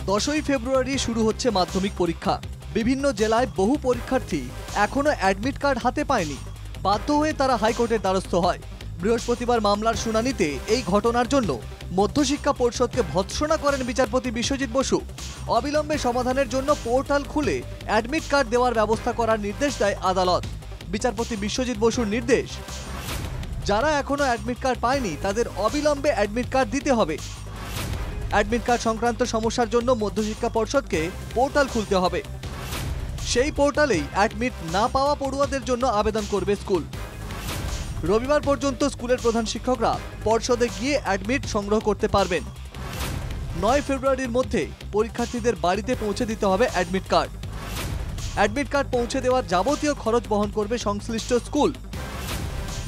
10ই ফেব্রুয়ারি শুরু হচ্ছে মাধ্যমিক পরীক্ষা। বিভিন্ন জেলায় বহু পরীক্ষার্থী এখনো অ্যাডমিট কার্ড হাতে পায়নি। বাধ্য হয়ে তারা হাইকোর্টের দ্বারস্থ হয়। বৃহস্পতিবার মামলার শুনানিতে এই ঘটনার জন্য মধ্যশিক্ষা পর্ষদকে ভৎসনা করেন বিচারপতি বিশ্বজিৎ বসু। অবিলম্বে সমাধানের জন্য পোর্টাল খুলে অ্যাডমিট কার্ড দেওয়ার ব্যবস্থা করার নির্দেশ দেয় আদালত। বিচারপতি বিশ্বজিৎ বসুর নির্দেশ, যারা এখনো অ্যাডমিট কার্ড পায়নি তাদের অবিলম্বে অ্যাডমিট কার্ড দিতে হবে। অ্যাডমিট কার্ড সংক্রান্ত সমস্যার জন্য মধ্যশিক্ষা পর্ষদকে পোর্টাল খুলতে হবে। সেই পোর্টালেই অ্যাডমিট না পাওয়া পড়ুয়াদের জন্য আবেদন করবে স্কুল। রবিবার পর্যন্ত স্কুলের প্রধান শিক্ষকরা পর্ষদে গিয়ে অ্যাডমিট সংগ্রহ করতে পারবেন। 9 ফেব্রুয়ারির মধ্যে পরীক্ষার্থীদের বাড়িতে পৌঁছে দিতে হবে অ্যাডমিট কার্ড। অ্যাডমিট কার্ড পৌঁছে দেওয়ার যাবতীয় খরচ বহন করবে সংশ্লিষ্ট স্কুল।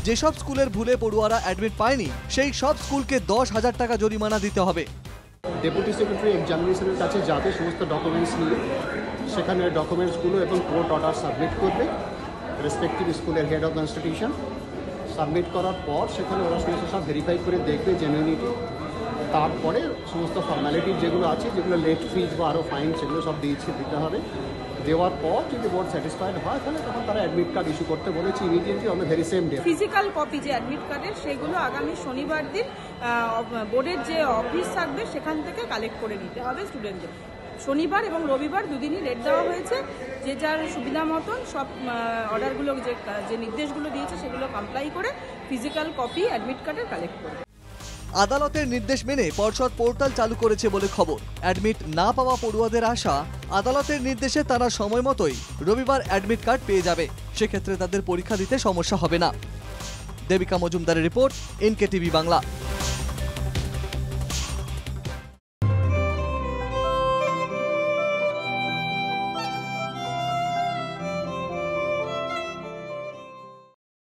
যেসব স্কুলের ভুলে পড়ুয়ারা অ্যাডমিট পায়নি সেই সব স্কুলকে 10,000 টাকা জরিমানা দিতে হবে। ডেপুটি সেক্রেটারি এক্সামিনেশনের কাছে যাবে সমস্ত ডকুমেন্টস নিয়ে, সেখানে ডকুমেন্টসগুলো এবং কোর্ট অর্ডার সাবমিট করবে রেসপেক্টিভ স্কুলের head of the institution. Submit করার পর সেখানে ওরা সমস্ত সব ভেরিফাই করে দেখবে জেনুইনিটি। তারপরে সমস্ত ফর্ম্যালিটি যেগুলো আছে, যেগুলো লেট ফিজ বা আরও ফাইন, সেগুলো সব দিতে হবে। দেওয়ার পর যদি বোর্ড স্যাটিসফাইড হয় তাহলে তখন তারা অ্যাডমিট কার্ড ইস্যু করতে বলেছে immediately on the very same day. Physical copy যে অ্যাডমিট কার্ডের সেগুলো আগামী শনিবার দিন বোর্ডের যে অফিস থাকবে সেখান থেকে কালেক্ট করে নিতে হবে স্টুডেন্টদের। শনিবার এবং রবিবার দুদিনই ডেট দেওয়া হয়েছে। যে যার সুবিধা মতন সব অর্ডারগুলো যে নির্দেশগুলো দিয়েছে সেগুলো কমপ্লাই করে ফিজিক্যাল কপি অ্যাডমিট কার্ডের কালেক্ট করবে। আদালতের নির্দেশ মেনে পর্ষদ পোর্টাল চালু করেছে বলে খবর। অ্যাডমিট না পাওয়া পড়ুয়াদের আশা, আদালতের নির্দেশে তারা সময় মতোই রবিবার অ্যাডমিট কার্ড পেয়ে যাবে। সেক্ষেত্রে তাদের পরীক্ষা দিতে সমস্যা হবে না। দেবিকা মজুমদারের রিপোর্ট, NKTV বাংলা।